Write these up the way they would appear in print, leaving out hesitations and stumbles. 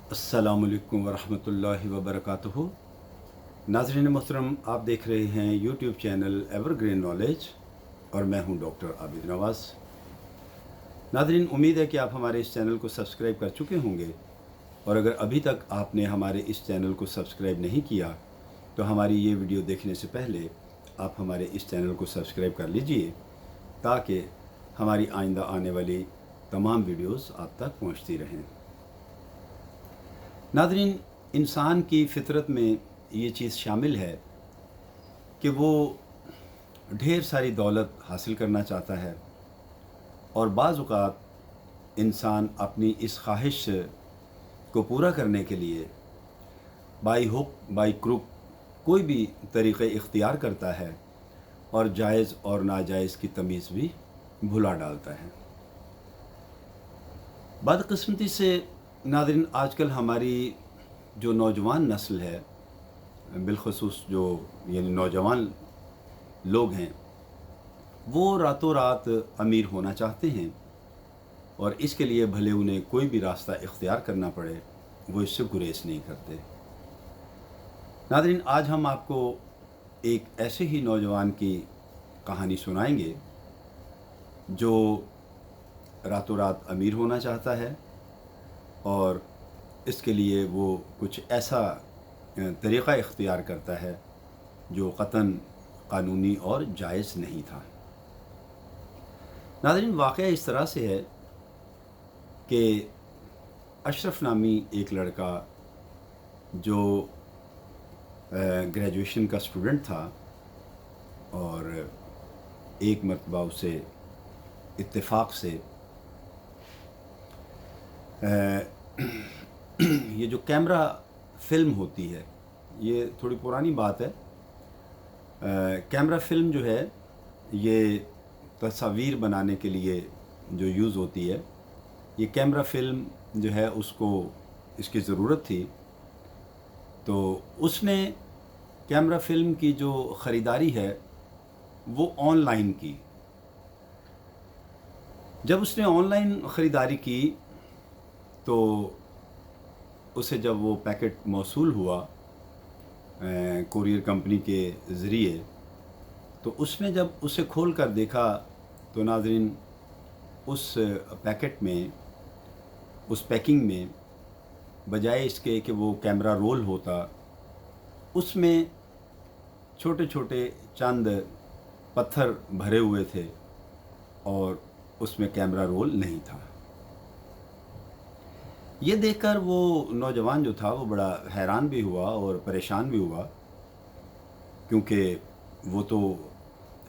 अस्सलामु अलैकुम वरहमतुल्लाहि वबरकातुहू। नाज़रीन मोहतरम, आप देख रहे हैं यूट्यूब चैनल एवरग्रीन नॉलेज और मैं हूं डॉक्टर आबिद नवाज़। नाज़रीन, उम्मीद है कि आप हमारे इस चैनल को सब्सक्राइब कर चुके होंगे, और अगर अभी तक आपने हमारे इस चैनल को सब्सक्राइब नहीं किया तो हमारी ये वीडियो देखने से पहले आप हमारे इस चैनल को सब्सक्राइब कर लीजिए, ताकि हमारी आइंदा आने वाली तमाम वीडियोस आप तक पहुंचती रहें। नाज़रीन, इंसान की फ़ितरत में ये चीज़ शामिल है कि वो ढेर सारी दौलत हासिल करना चाहता है, और बाज़ औक़ात इंसान अपनी इस ख्वाहिश को पूरा करने के लिए बाई हुक बाई क्रुक कोई भी तरीक़े इख्तियार करता है और जायज़ और नाजायज़ की तमीज़ भी भुला डालता है। बदकिस्मती से नाज़रीन, आजकल हमारी जो नौजवान नस्ल है, बिलखुसूस जो यानी नौजवान लोग हैं, वो रातों रात अमीर होना चाहते हैं, और इसके लिए भले उन्हें कोई भी रास्ता इख्तियार करना पड़े, वो इससे गुरेज नहीं करते। नाज़रीन, आज हम आपको एक ऐसे ही नौजवान की कहानी सुनाएंगे जो रातों रात अमीर होना चाहता है, और इसके लिए वो कुछ ऐसा तरीक़ा इख्तियार करता है जो क़तन क़ानूनी और जायज़ नहीं था। नाज़रीन, वाक़या इस तरह से है कि अशरफ नामी एक लड़का जो ग्रेजुएशन का स्टूडेंट था, और एक मरतबा उसे इत्तेफाक से ये जो कैमरा फ़िल्म होती है, ये थोड़ी पुरानी बात है। कैमरा फ़िल्म जो है, ये तस्वीर बनाने के लिए जो यूज़ होती है, ये कैमरा फ़िल्म जो है उसको इसकी ज़रूरत थी। तो उसने कैमरा फ़िल्म की जो ख़रीदारी है वो ऑनलाइन की। जब उसने ऑनलाइन ख़रीदारी की तो उसे जब वो पैकेट मौसूल हुआ कुरियर कंपनी के ज़रिए, तो उसने जब उसे खोल कर देखा तो नाज़रीन, उस पैकेट में, उस पैकिंग में, बजाय इसके कि वो कैमरा रोल होता, उसमें छोटे छोटे चंद पत्थर भरे हुए थे और उसमें कैमरा रोल नहीं था। ये देखकर वो नौजवान जो था वो बड़ा हैरान भी हुआ और परेशान भी हुआ, क्योंकि वो तो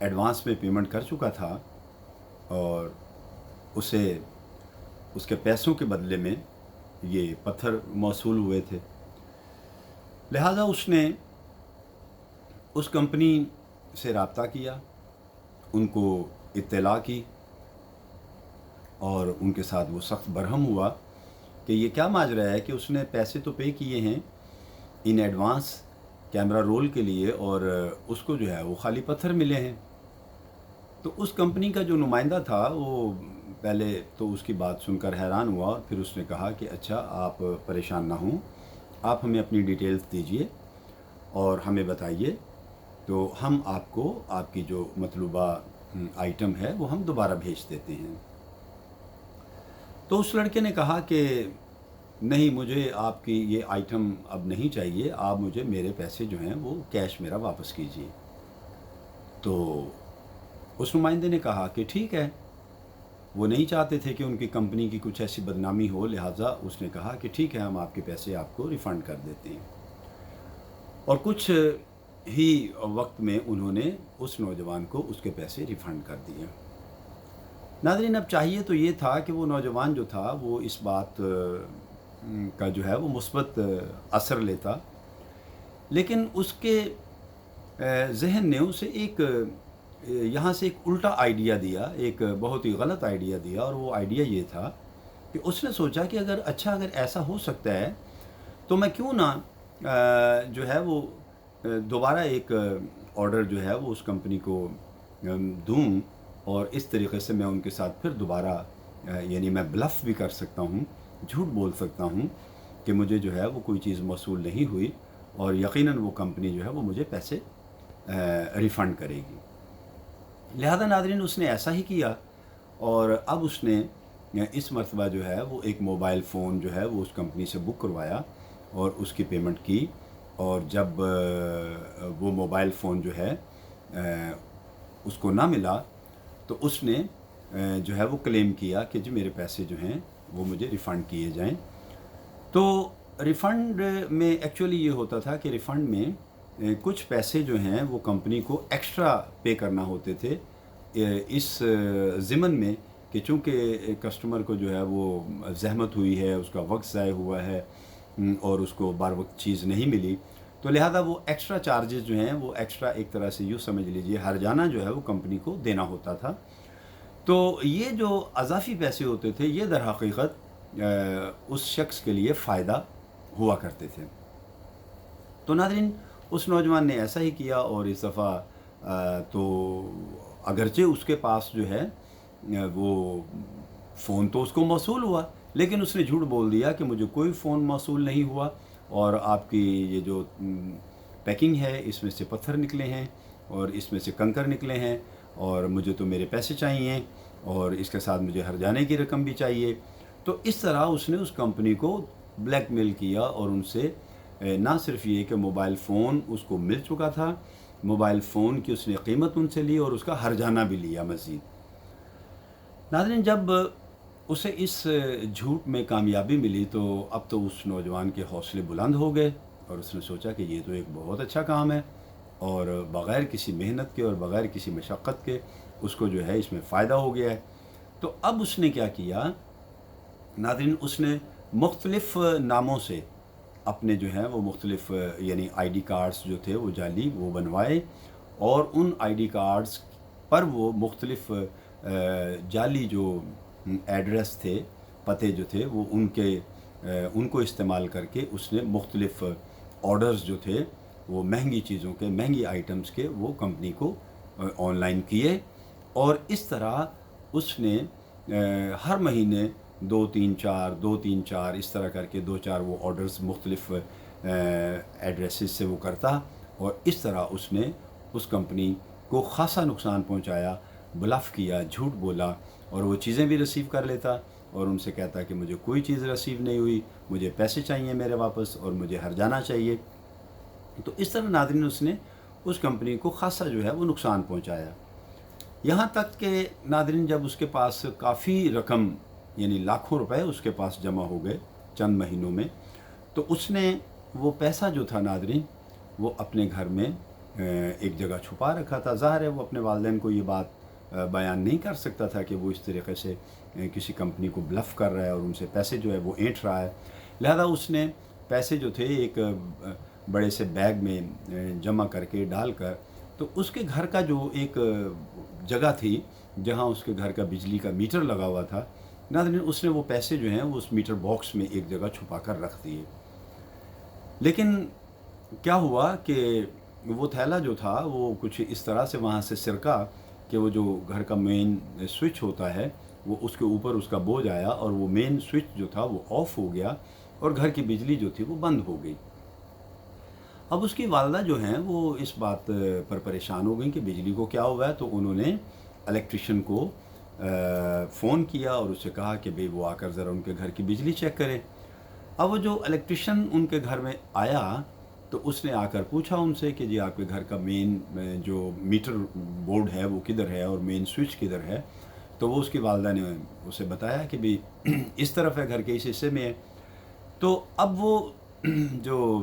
एडवांस में पेमेंट कर चुका था और उसे उसके पैसों के बदले में ये पत्थर मौसूल हुए थे। लिहाजा उसने उस कंपनी से रब्ता किया, उनको इत्तला की, और उनके साथ वो सख्त बरहम हुआ कि ये क्या माजरा है कि उसने पैसे तो पे किए हैं इन एडवांस कैमरा रोल के लिए, और उसको जो है वो खाली पत्थर मिले हैं। तो उस कंपनी का जो नुमाइंदा था वो पहले तो उसकी बात सुनकर हैरान हुआ, और फिर उसने कहा कि अच्छा, आप परेशान ना हों, आप हमें अपनी डिटेल्स दीजिए और हमें बताइए, तो हम आपको आपकी जो मतलूबा आइटम है वो हम दोबारा भेज देते हैं। तो उस लड़के ने कहा कि नहीं, मुझे आपकी ये आइटम अब नहीं चाहिए, आप मुझे मेरे पैसे जो हैं वो कैश मेरा वापस कीजिए। तो उस नुमाइंदे ने कहा कि ठीक है, वो नहीं चाहते थे कि उनकी कंपनी की कुछ ऐसी बदनामी हो, लिहाजा उसने कहा कि ठीक है, हम आपके पैसे आपको रिफ़ंड कर देते हैं। और कुछ ही वक्त में उन्होंने उस नौजवान को उसके पैसे रिफ़ंड कर दिए। नाज़रीन, अब चाहिए तो ये था कि वो नौजवान जो था वो इस बात का जो है वो मुस्बत असर लेता, लेकिन उसके ज़हन ने उसे एक यहाँ से एक उल्टा आइडिया दिया, एक बहुत ही गलत आइडिया दिया। और वो आइडिया ये था कि उसने सोचा कि अगर ऐसा हो सकता है तो मैं क्यों ना जो है वो दोबारा एक ऑर्डर जो है वो उस कंपनी को दूँ, और इस तरीक़े से मैं उनके साथ फिर दोबारा यानी मैं ब्लफ़ भी कर सकता हूँ, झूठ बोल सकता हूँ کہ مجھے جو ہے وہ کوئی چیز موصول نہیں ہوئی اور یقیناً وہ کمپنی جو ہے وہ مجھے پیسے ریفنڈ کرے گی۔ لہذا ناظرین اس نے ایسا ہی کیا، اور اب اس نے اس مرتبہ جو ہے وہ ایک موبائل فون جو ہے وہ اس کمپنی سے بک کروایا اور اس کی پیمنٹ کی، اور جب وہ موبائل فون جو ہے اس کو نہ ملا تو اس نے جو ہے وہ کلیم کیا کہ جی میرے پیسے جو ہیں وہ مجھے ریفنڈ کیے جائیں۔ تو ریفنڈ میں ایکچولی یہ ہوتا تھا کہ ریفنڈ میں کچھ پیسے جو ہیں وہ کمپنی کو ایکسٹرا پے کرنا ہوتے تھے، اس ضمن میں کہ چونکہ کسٹمر کو جو ہے وہ زحمت ہوئی ہے، اس کا وقت ضائع ہوا ہے اور اس کو بار وقت چیز نہیں ملی، تو لہذا وہ ایکسٹرا چارجز جو ہیں وہ ایکسٹرا ایک طرح سے یوں سمجھ لیجئے ہرجانہ جو ہے وہ کمپنی کو دینا ہوتا تھا۔ تو یہ جو اضافی پیسے ہوتے تھے یہ در حقیقت اس شخص کے لیے فائدہ ہوا کرتے تھے۔ تو ناظرین اس نوجوان نے ایسا ہی کیا، اور اس دفعہ تو اگرچہ اس کے پاس جو ہے وہ فون تو اس کو موصول ہوا، لیکن اس نے جھوٹ بول دیا کہ مجھے کوئی فون موصول نہیں ہوا، اور آپ کی یہ جو پیکنگ ہے اس میں سے پتھر نکلے ہیں اور اس میں سے کنکر نکلے ہیں، اور مجھے تو میرے پیسے چاہیے اور اس کے ساتھ مجھے ہرجانے کی رقم بھی چاہیے۔ تو اس طرح اس نے اس کمپنی کو بلیک میل کیا، اور ان سے نہ صرف یہ کہ موبائل فون اس کو مل چکا تھا، موبائل فون کی اس نے قیمت ان سے لی اور اس کا ہرجانہ بھی لیا مزید۔ ناظرین جب اسے اس جھوٹ میں کامیابی ملی تو اب تو اس نوجوان کے حوصلے بلند ہو گئے، اور اس نے سوچا کہ یہ تو ایک بہت اچھا کام ہے، اور بغیر کسی محنت کے اور بغیر کسی مشقت کے اس کو جو ہے اس میں فائدہ ہو گیا ہے۔ تو اب اس نے کیا کیا ناظرین، اس نے مختلف ناموں سے اپنے جو ہیں وہ مختلف یعنی آئی ڈی کارڈز جو تھے وہ جعلی وہ بنوائے، اور ان آئی ڈی کارڈز پر وہ مختلف جعلی جو ایڈریس تھے، پتے جو تھے وہ ان کو استعمال کر کے اس نے مختلف آرڈرز جو تھے وہ مہنگی چیزوں کے، مہنگی آئٹمز کے، وہ کمپنی کو آن لائن کیے، اور اس طرح اس نے ہر مہینے 2-3-4 اس طرح کر کے 2-4 وہ آرڈرز مختلف ایڈریسز سے وہ کرتا، اور اس طرح اس نے اس کمپنی کو خاصا نقصان پہنچایا، بلف کیا، جھوٹ بولا، اور وہ چیزیں بھی ریسیو کر لیتا اور ان سے کہتا کہ مجھے کوئی چیز ریسیو نہیں ہوئی، مجھے پیسے چاہیے میرے واپس، اور مجھے ہرجانہ چاہیے۔ تو اس طرح ناظرین اس نے اس کمپنی کو خاصا جو ہے وہ نقصان پہنچایا، یہاں تک کہ ناظرین جب اس کے پاس کافی رقم یعنی لاکھوں روپے اس کے پاس جمع ہو گئے چند مہینوں میں، تو اس نے وہ پیسہ جو تھا ناظرین وہ اپنے گھر میں ایک جگہ چھپا رکھا تھا۔ ظاہر ہے وہ اپنے والدین کو یہ بات بیان نہیں کر سکتا تھا کہ وہ اس طریقے سے کسی کمپنی کو بلف کر رہا ہے اور ان سے پیسے جو ہے وہ اینٹ رہا ہے، لہذا اس نے پیسے جو تھے ایک بڑے سے بیگ میں جمع کر کے ڈال کر، تو اس کے گھر کا جو ایک جگہ تھی جہاں اس کے گھر کا بجلی کا میٹر لگا ہوا تھا، ناظرین اس نے وہ پیسے جو ہیں وہ اس میٹر باکس میں ایک جگہ چھپا کر رکھ دیے۔ لیکن کیا ہوا کہ وہ تھیلا جو تھا وہ کچھ اس طرح سے وہاں سے سرکا کہ وہ جو گھر کا مین سوئچ ہوتا ہے وہ اس کے اوپر اس کا بوجھ آیا، اور وہ مین سوئچ جو تھا وہ آف ہو گیا، اور گھر کی بجلی جو تھی وہ بند ہو گئی۔ اب اس کی والدہ جو ہیں وہ اس بات پر پریشان ہو گئیں کہ بجلی کو کیا ہوا ہے، تو انہوں نے الیکٹریشین کو فون کیا اور اس سے کہا کہ بھئی وہ آ کر ذرا ان کے گھر کی بجلی چیک کریں۔ اب وہ جو الیکٹریشین ان کے گھر میں آیا تو اس نے آ کر پوچھا ان سے کہ جی آپ کے گھر کا مین جو میٹر بورڈ ہے وہ کدھر ہے اور مین سوئچ کدھر ہے، تو وہ اس کی والدہ نے اسے بتایا کہ بھی اس طرف ہے، گھر کے اس حصے میں ہے۔ تو اب وہ جو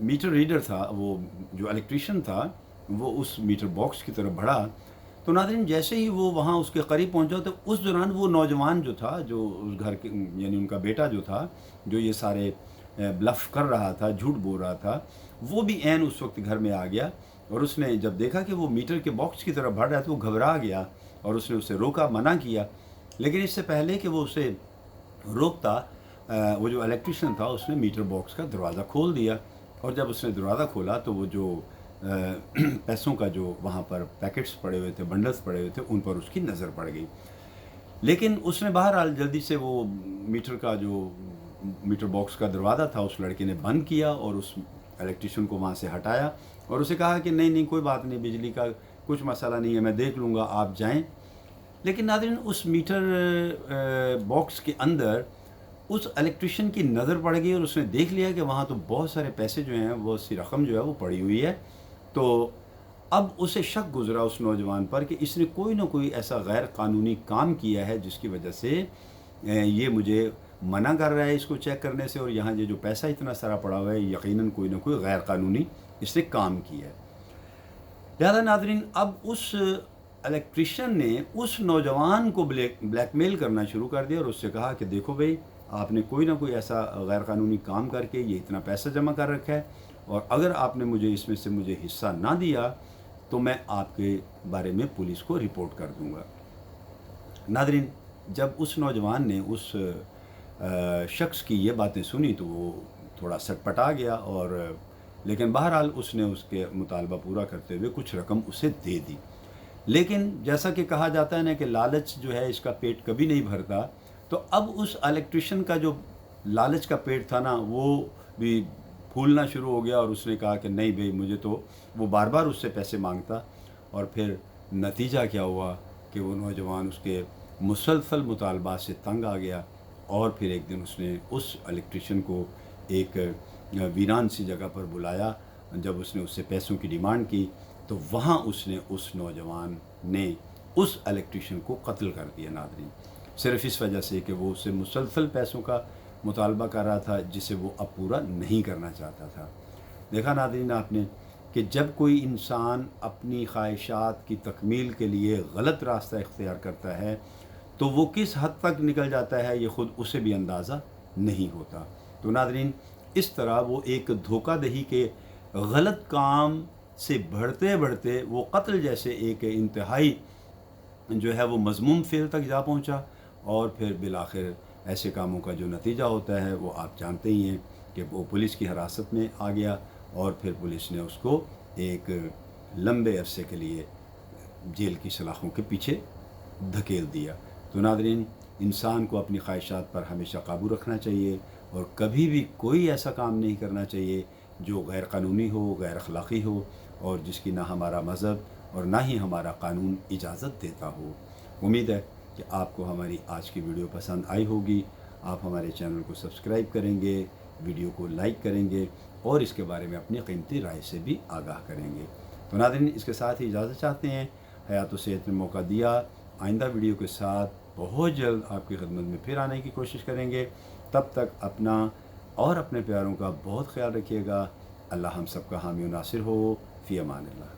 میٹر ریڈر تھا، وہ جو الیکٹریشین تھا، وہ اس میٹر باکس کی طرف بڑھا، تو ناظرین جیسے ہی وہ وہاں اس کے قریب پہنچا تو اس دوران وہ نوجوان جو تھا، جو اس گھر کے یعنی ان کا بیٹا جو تھا، جو یہ سارے بلف کر رہا تھا، جھوٹ بول رہا تھا، وہ بھی عین اس وقت گھر میں آ گیا، اور اس نے جب دیکھا کہ وہ میٹر کے باکس کی طرف بڑھ رہا ہے تو وہ گھبرا گیا، اور اس نے اسے روکا، منع کیا، لیکن اس سے پہلے کہ وہ اسے روکتا، وہ جو الیکٹریشین تھا اس نے میٹر باکس کا دروازہ کھول دیا، اور جب اس نے دروازہ کھولا تو وہ جو پیسوں کا جو وہاں پر پیکٹس پڑے ہوئے تھے، بنڈلز پڑے ہوئے تھے، ان پر اس کی نظر پڑ گئی۔ لیکن اس نے بہرحال جلدی سے وہ میٹر کا جو मीटर बॉक्स का दरवाज़ा था उस लड़के ने बंद किया और उस इलेक्ट्रिशियन को वहाँ से हटाया और उसे कहा कि नहीं नहीं कोई बात नहीं, बिजली का कुछ मसला नहीं है, मैं देख लूँगा, आप जाएं। लेकिन नाज़रीन उस मीटर बॉक्स के अंदर उस इलेक्ट्रिशियन की नज़र पड़ गई और उसने देख लिया कि वहाँ तो बहुत सारे पैसे जो हैं, बहुत सी रकम जो है वो पड़ी हुई है। तो अब उसे शक गुज़रा उस नौजवान पर कि इसने कोई ना कोई ऐसा गैर कानूनी काम किया है जिसकी वजह से ये मुझे मना कर रहा है इसको चेक करने से, और यहाँ ये जो पैसा इतना सारा पड़ा हुआ है यकीनन कोई ना कोई गैर कानूनी इसने काम किया है। लिहाजा नाज़रीन अब उस इलेक्ट्रिशियन ने उस नौजवान को ब्लैकमेल करना शुरू कर दिया और उससे कहा कि देखो भाई, आपने कोई ना कोई ऐसा गैर कानूनी काम करके ये इतना पैसा जमा कर रखा है और अगर आपने मुझे इसमें से मुझे हिस्सा ना दिया तो मैं आपके बारे में पुलिस को रिपोर्ट कर दूंगा। नाज़रीन जब उस नौजवान ने उस शख्स की ये बातें सुनी तो वो थोड़ा सटपटा गया, और लेकिन बहरहाल उसने उसके मुतालबा पूरा करते हुए कुछ रकम उसे दे दी। लेकिन जैसा कि कहा जाता है ना कि लालच जो है इसका पेट कभी नहीं भरता, तो अब उस इलेक्ट्रिशियन का जो लालच का पेट था ना वो भी फूलना शुरू हो गया और उसने कहा कि नहीं भाई मुझे तो, वो बार बार उससे पैसे मांगता। और फिर नतीजा क्या हुआ कि वो नौजवान उसके मुसलसल मुतालबात से तंग आ गया और फिर एक दिन उसने उस इलेक्ट्रिशियन को एक वीरान सी जगह पर बुलाया। जब उसने उससे पैसों की डिमांड की तो वहाँ उसने उस नौजवान ने उस इलेक्ट्रिशियन को कत्ल कर दिया नाज़रीन, सिर्फ इस वजह से कि वो उससे मुसलसल पैसों का मुतालबा कर रहा था जिसे वो अब पूरा नहीं करना चाहता था। देखा नाज़रीन आपने कि जब कोई इंसान अपनी ख्वाहिशात की तकमील के लिए गलत रास्ता इख्तियार करता है तो वो किस हद तक निकल जाता है ये ख़ुद उसे भी अंदाज़ा नहीं होता। तो नाज़रीन इस तरह वो एक धोखाधही के गलत काम से बढ़ते बढ़ते वो कत्ल जैसे एक इंतहाई जो है वो मज़मूम फ़ेल तक जा पहुंचा, और फिर बिलाखिर ऐसे कामों का जो नतीजा होता है वो आप जानते ही हैं कि वो पुलिस की हिरासत में आ गया और फिर पुलिस ने उसको एक लंबे अरसे के लिए जेल की सलाखों के पीछे धकेल दिया। तो नाज़रीन इंसान को अपनी ख्वाहिशात पर हमेशा काबू रखना चाहिए और कभी भी कोई ऐसा काम नहीं करना चाहिए जो गैर कानूनी हो, गैर अखलाक़ी हो और जिसकी ना हमारा मज़हब और ना ही हमारा कानून इजाज़त देता हो। उम्मीद है कि आपको हमारी आज की वीडियो पसंद आई होगी। आप हमारे चैनल को सब्सक्राइब करेंगे, वीडियो को लाइक करेंगे और इसके बारे में अपनी कीमती राय से भी आगाह करेंगे। तो नाज़रीन इसके साथ ही इजाज़त चाहते हैं। हयात व सेहत ने मौका दिया, आइंदा वीडियो के साथ बहुत जल्द आपकी खिदमत में फिर आने की कोशिश करेंगे। तब तक अपना और अपने प्यारों का बहुत ख्याल रखिएगा। अल्लाह हम सब का हामी व नासिर हो। फ़ी अमान अल्लाह।